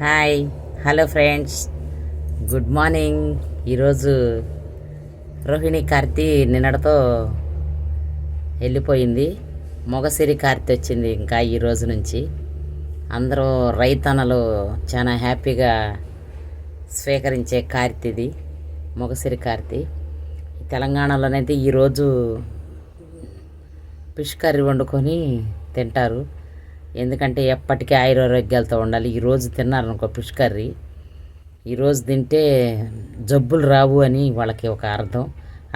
Hi hello friends, good morning. ఈరోజు రోహిణి కార్తీ నిన్నటితో వెళ్ళిపోయింది. మొగసిరి కార్తీ వచ్చింది. ఇంకా ఈ రోజు నుంచి అందరూ రైతన్నలు చాలా హ్యాపీగా స్వీకరించే కార్తీది మొగసిరి కార్తీ. తెలంగాణలోనైతే ఈరోజు ఫిష్ కర్రీ వండుకొని తింటారు. ఎందుకంటే ఎప్పటికీ ఆయురారోగ్యాలతో ఉండాలి. ఈరోజు తిన్నారనుకో ఫిష్ కర్రీ, ఈరోజు తింటే జబ్బులు రావు అని వాళ్ళకి ఒక అర్థం.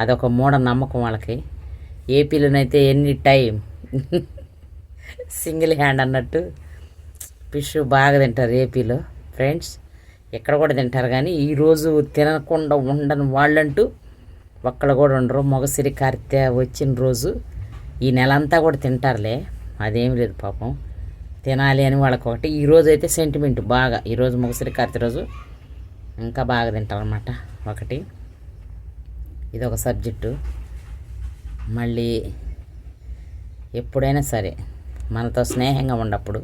అదొక మూఢ నమ్మకం వాళ్ళకి. ఏపీలోనైతే ఎనీ టైం సింగిల్ హ్యాండ్ అన్నట్టు ఫిష్ బాగా తింటారు ఏపీలో ఫ్రెండ్స్. ఎక్కడ కూడా తింటారు, కానీ ఈరోజు తినకుండా ఉండని వాళ్ళంటూ ఒక్కళ్ళు కూడా ఉండరు. మొగసిరి కార్తె వచ్చిన రోజు ఈ నెలంతా కూడా తింటారులే, అదేం లేదు పాపం, తినాలి అని వాళ్ళకి ఒకటి. ఈరోజు అయితే సెంటిమెంట్ బాగా, ఈరోజు మొగసిరి కార్తె రోజు ఇంకా బాగా తింటారన్నమాట. ఒకటి ఇదొక సబ్జెక్టు. మళ్ళీ ఎప్పుడైనా సరే మనతో స్నేహంగా ఉన్నప్పుడు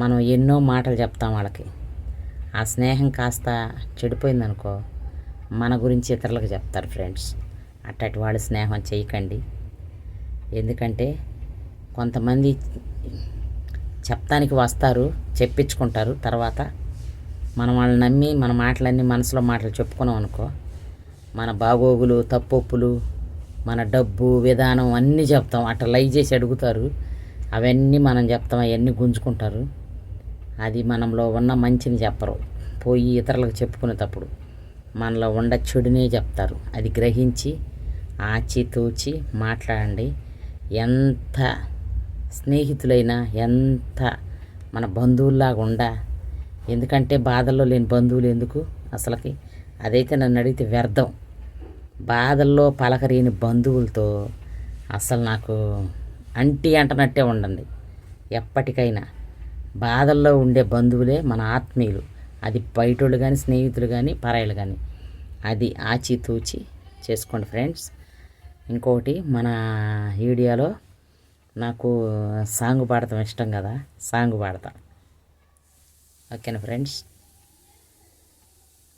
మనం ఎన్నో మాటలు చెప్తాం వాళ్ళకి. ఆ స్నేహం కాస్త చెడిపోయిందనుకో మన గురించి ఇతరులకు చెప్తారు ఫ్రెండ్స్. అట్టటి వాళ్ళు స్నేహం చేయకండి. ఎందుకంటే కొంతమంది చెప్తానికి వస్తారు, చెప్పించుకుంటారు. తర్వాత మనం వాళ్ళని నమ్మి మన మాటలన్నీ మనసులో మాటలు చెప్పుకున్నాం అనుకో, మన బాగోగులు తప్పొప్పులు మన డబ్బు విధానం అన్నీ చెప్తాం. అట్లా లై చేసి అడుగుతారు, అవన్నీ మనం చెప్తాం, అవన్నీ గుంజుకుంటారు. అది మనలో ఉన్న మంచిని చెప్పరు. పోయి ఇతరులకు చెప్పుకునేటప్పుడు మనలో ఉండ చెడునే చెప్తారు. అది గ్రహించి ఆచితూచి మాట్లాడండి. ఎంత స్నేహితులైనా, ఎంత మన బంధువుల్లాగా ఉండ. ఎందుకంటే బాధల్లో లేని బంధువులు ఎందుకు అసలుకి? అదైతే నన్ను అడిగితే వ్యర్థం. బాధల్లో పలకరీని బంధువులతో అసలు నాకు అంటనట్టే ఉండండి. ఎప్పటికైనా బాధల్లో ఉండే బంధువులే మన ఆత్మీయులు. అది బయటోళ్ళు కానీ, స్నేహితులు కానీ, పరాయిలు కానీ. అది ఆచితూచి చేసుకోండి ఫ్రెండ్స్. ఇంకొకటి, మన వీడియోలో నాకు సాంగ్ పాడతాం ఇష్టం కదా, సాంగ్ పాడతా. ఓకేనా ఫ్రెండ్స్?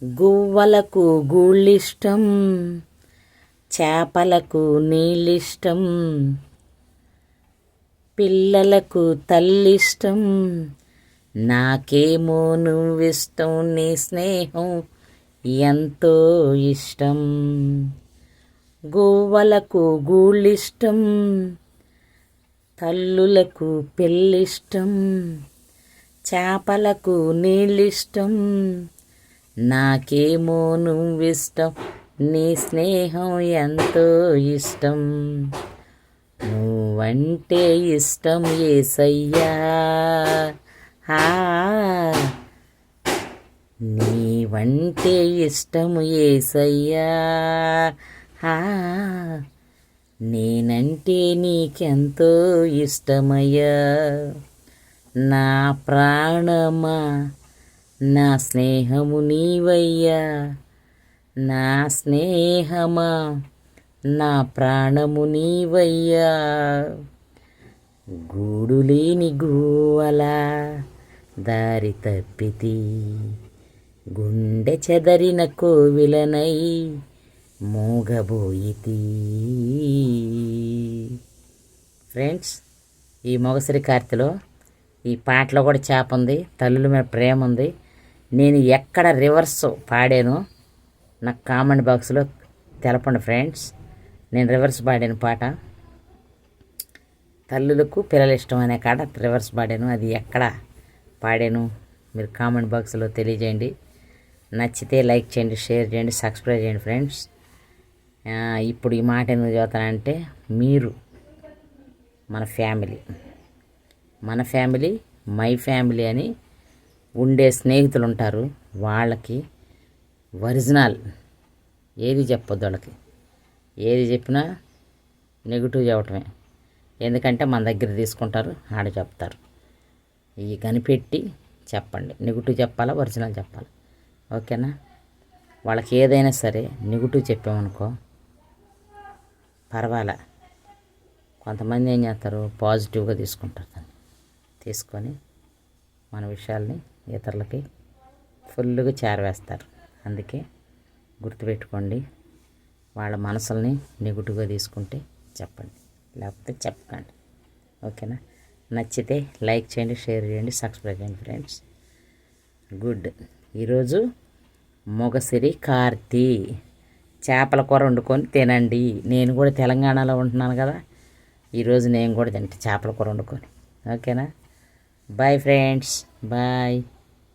గువ్వలకు గూళ్ళిష్టం, చేపలకు నీళ్ళిష్టం, పిల్లలకు తల్లిష్టం, నాకేమో నువ్విష్టం, నీ స్నేహం ఎంతో ఇష్టం. గువ్వలకు గూళ్ళిష్టం, తల్లులకు పెళ్ళిష్టం, చేపలకు నీళ్ళిష్టం, నాకేమో నువ్విష్టం, నీ స్నేహం ఎంతో ఇష్టం. నువ్వంటే ఇష్టం యేసయ్యా, నీవంటే ఇష్టం యేసయ్యా, నేనంటే నీకెంతో ఇష్టమయ్యా. నా ప్రాణమా, నా స్నేహము నీవయ్యా, నా స్నేహమా, నా ప్రాణము నీవయ్యా. గూడులేని గువ్వలా దారి తప్పితి, గుండె చెదరిన కోవిలనై మూగబోయితి. ఫ్రెండ్స్, ఈ మొగసిరి కార్తెలో ఈ పాటలో కూడా చేప ఉంది, తల్లుల మీద ప్రేమ ఉంది. నేను ఎక్కడ రివర్స్ పాడాను నాకు కామెంట్ బాక్స్లో తెలపండి ఫ్రెండ్స్. నేను రివర్స్ పాడాను పాట, తల్లులకు పిల్లలు ఇష్టం అనే కాడ రివర్స్ పాడాను. అది ఎక్కడ పాడాను మీరు కామెంట్ బాక్స్లో తెలియజేయండి. నచ్చితే లైక్ చేయండి, షేర్ చేయండి, సబ్స్క్రైబ్ చేయండి ఫ్రెండ్స్. ఇప్పుడు ఈ మాట ఎందుకు చదువుతానంటే, మీరు మన ఫ్యామిలీ మై ఫ్యామిలీ అని ఉండే స్నేహితులు ఉంటారు. వాళ్ళకి ఒరిజినల్ ఏది చెప్పొద్దు. వాళ్ళకి ఏది చెప్పినా నెగిటివ్ చెప్పటమే. ఎందుకంటే మన దగ్గర తీసుకుంటారు, ఆడ చెప్తారు. ఇవి కనిపెట్టి చెప్పండి. నెగిటివ్ చెప్పాలా, ఒరిజినల్ చెప్పాలా? ఓకేనా? వాళ్ళకి ఏదైనా సరే నెగిటివ్ చెప్పామనుకో పర్వాలే. కొంతమంది ఏం చేస్తారు, పాజిటివ్గా తీసుకుంటారు. దాన్ని తీసుకొని మన విషయాల్ని ఇతరులకి ఫుల్గా చేరవేస్తారు. అందుకే గుర్తుపెట్టుకోండి, వాళ్ళ మనసుల్ని నెగిటివ్గా తీసుకుంటే చెప్పండి, లేకపోతే చెప్పకండి. ఓకేనా? నచ్చితే లైక్ చేయండి, షేర్ చేయండి, సబ్స్క్రైబ్ చేయండి ఫ్రెండ్స్. గుడ్. ఈరోజు మొగసిరి కార్తీ చేపల కూర వండుకొని తినండి. నేను కూడా తెలంగాణలో ఉంటున్నాను కదా, ఈరోజు నేను కూడా తింటే చేపల కూర వండుకొని. ఓకేనా? Bye friends, bye.